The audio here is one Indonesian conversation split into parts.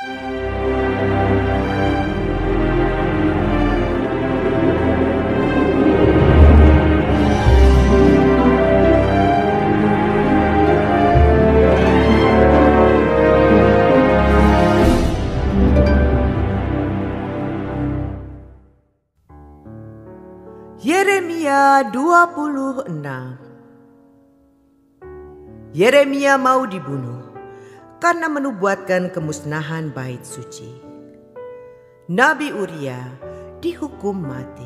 Yeremia 26. Yeremia mau dibunuh karena menubuatkan kemusnahan bait suci. Nabi Uria dihukum mati.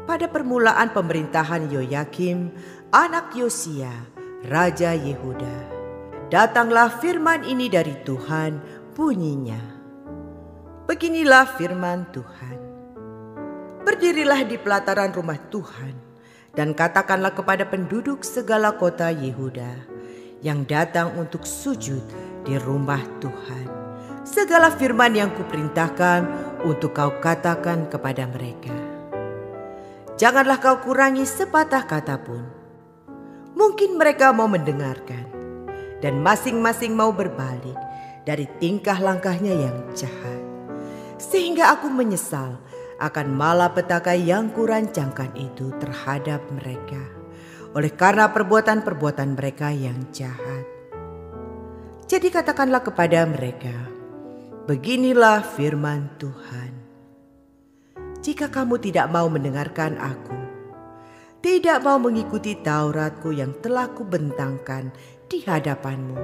Pada permulaan pemerintahan Yoyakim, anak Yosia, Raja Yehuda, datanglah firman ini dari Tuhan, bunyinya. Beginilah firman Tuhan. Berdirilah di pelataran rumah Tuhan dan katakanlah kepada penduduk segala kota Yehuda yang datang untuk sujud di rumah Tuhan, segala firman yang kuperintahkan untuk kau katakan kepada mereka. Janganlah kau kurangi sepatah kata pun. Mungkin mereka mau mendengarkan dan masing-masing mau berbalik dari tingkah langkahnya yang jahat, sehingga aku menyesal akan malapetaka yang kurancangkan itu terhadap mereka, oleh karena perbuatan-perbuatan mereka yang jahat. Jadi katakanlah kepada mereka, beginilah firman Tuhan. Jika kamu tidak mau mendengarkan aku, tidak mau mengikuti Tauratku yang telah kubentangkan di hadapanmu,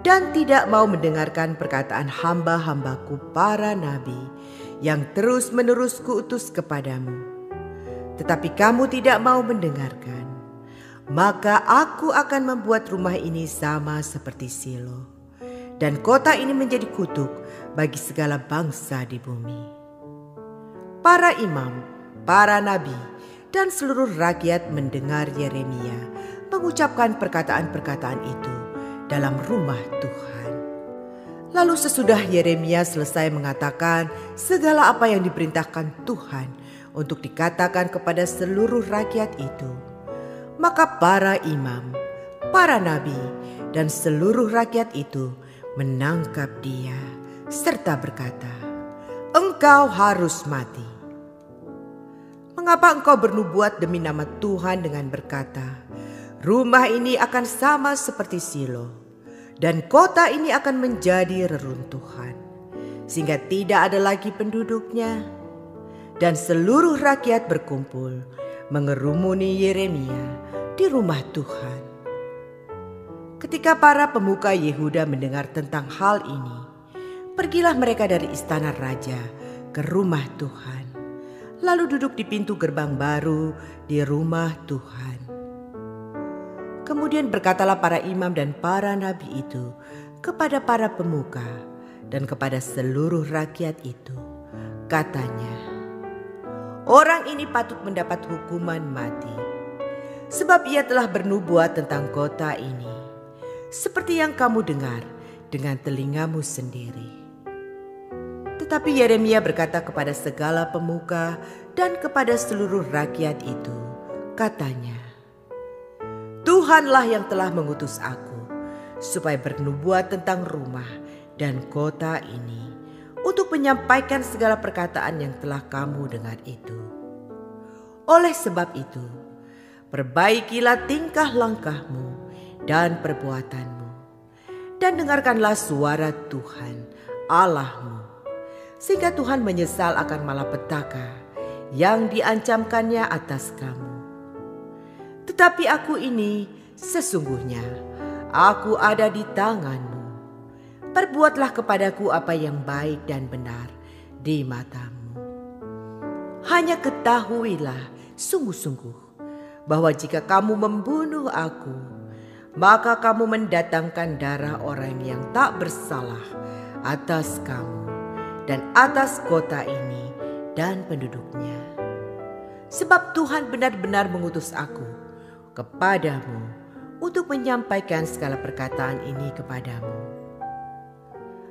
dan tidak mau mendengarkan perkataan hamba-hambaku para nabi yang terus-menerus kuutus kepadamu, tetapi kamu tidak mau mendengarkan, maka aku akan membuat rumah ini sama seperti Silo, dan kota ini menjadi kutuk bagi segala bangsa di bumi. Para imam, para nabi, dan seluruh rakyat mendengar Yeremia mengucapkan perkataan-perkataan itu dalam rumah Tuhan. Lalu sesudah Yeremia selesai mengatakan segala apa yang diperintahkan Tuhan untuk dikatakan kepada seluruh rakyat itu, maka para imam, para nabi, dan seluruh rakyat itu menangkap dia serta berkata, "Engkau harus mati. Mengapa engkau bernubuat demi nama Tuhan dengan berkata, rumah ini akan sama seperti Silo, dan kota ini akan menjadi reruntuhan, sehingga tidak ada lagi penduduknya?" Dan seluruh rakyat berkumpul mengerumuni Yeremia di rumah Tuhan. Ketika para pemuka Yehuda mendengar tentang hal ini, pergilah mereka dari istana raja ke rumah Tuhan, lalu duduk di pintu gerbang baru di rumah Tuhan. Kemudian berkatalah para imam dan para nabi itu kepada para pemuka dan kepada seluruh rakyat itu. Katanya, orang ini patut mendapat hukuman mati, sebab ia telah bernubuat tentang kota ini, seperti yang kamu dengar dengan telingamu sendiri. Tetapi Yeremia berkata kepada segala pemuka dan kepada seluruh rakyat itu, katanya, Tuhanlah yang telah mengutus aku supaya bernubuat tentang rumah dan kota ini, untuk menyampaikan segala perkataan yang telah kamu dengar itu. Oleh sebab itu, perbaikilah tingkah langkahmu dan perbuatanmu, dan dengarkanlah suara Tuhan Allahmu, sehingga Tuhan menyesal akan malapetaka yang diancamkannya atas kamu. Tetapi aku ini sesungguhnya aku ada di tanganmu. Perbuatlah kepadaku apa yang baik dan benar di matamu. Hanya ketahuilah sungguh-sungguh bahwa jika kamu membunuh aku, maka kamu mendatangkan darah orang yang tak bersalah atas kamu dan atas kota ini dan penduduknya. Sebab Tuhan benar-benar mengutus aku kepadamu untuk menyampaikan segala perkataan ini kepadamu.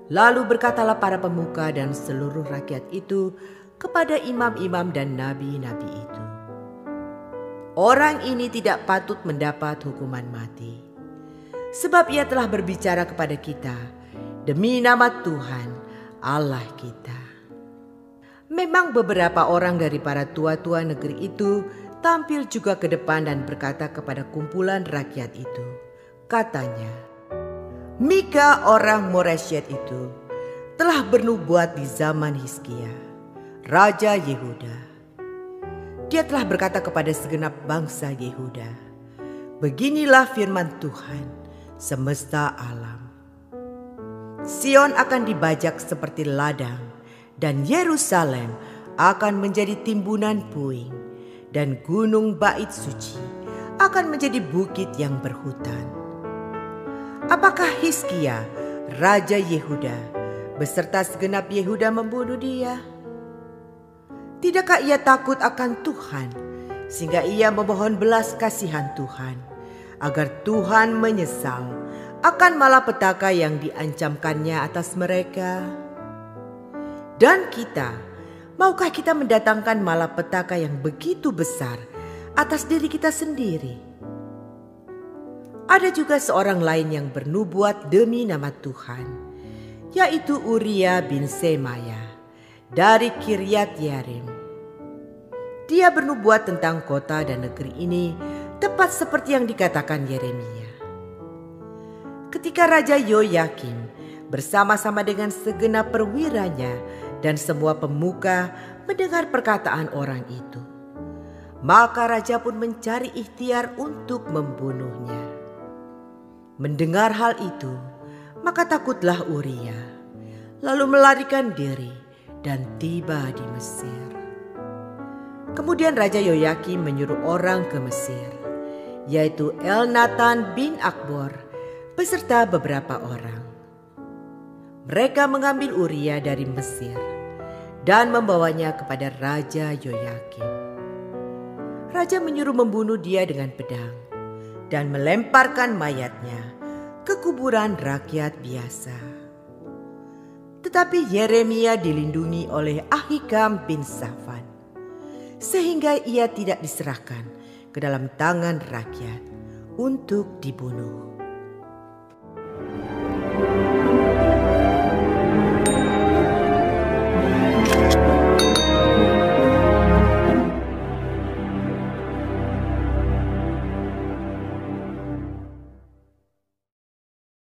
Lalu berkatalah para pemuka dan seluruh rakyat itu kepada imam-imam dan nabi-nabi itu, orang ini tidak patut mendapat hukuman mati, sebab ia telah berbicara kepada kita demi nama Tuhan Allah kita. Memang beberapa orang dari para tua-tua negeri itu tampil juga ke depan dan berkata kepada kumpulan rakyat itu. Katanya, Mika orang Moreshet itu telah bernubuat di zaman Hizkia, Raja Yehuda. Dia telah berkata kepada segenap bangsa Yehuda, beginilah firman Tuhan semesta alam. Sion akan dibajak seperti ladang, dan Yerusalem akan menjadi timbunan puing, dan gunung bait suci akan menjadi bukit yang berhutan. Apakah Hizkia, Raja Yehuda, beserta segenap Yehuda membunuh dia? Tidakkah ia takut akan Tuhan, sehingga ia memohon belas kasihan Tuhan, agar Tuhan menyesal akan malapetaka yang diancamkannya atas mereka? Dan kita, maukah kita mendatangkan malapetaka yang begitu besar atas diri kita sendiri? Ada juga seorang lain yang bernubuat demi nama Tuhan, yaitu Uria bin Semaya dari Kiryat Yearim. Dia bernubuat tentang kota dan negeri ini tepat seperti yang dikatakan Yeremia. Ketika Raja Yoyakim bersama-sama dengan segenap perwiranya dan semua pemuka mendengar perkataan orang itu, maka raja pun mencari ikhtiar untuk membunuhnya. Mendengar hal itu, maka takutlah Uria, lalu melarikan diri dan tiba di Mesir. Kemudian Raja Yoyakim menyuruh orang ke Mesir, yaitu Elnatan bin Akbor beserta beberapa orang. Mereka mengambil Uria dari Mesir dan membawanya kepada Raja Yoyakim. Raja menyuruh membunuh dia dengan pedang dan melemparkan mayatnya ke kuburan rakyat biasa. Tetapi Yeremia dilindungi oleh Ahikam bin Safan, sehingga ia tidak diserahkan ke dalam tangan rakyat untuk dibunuh.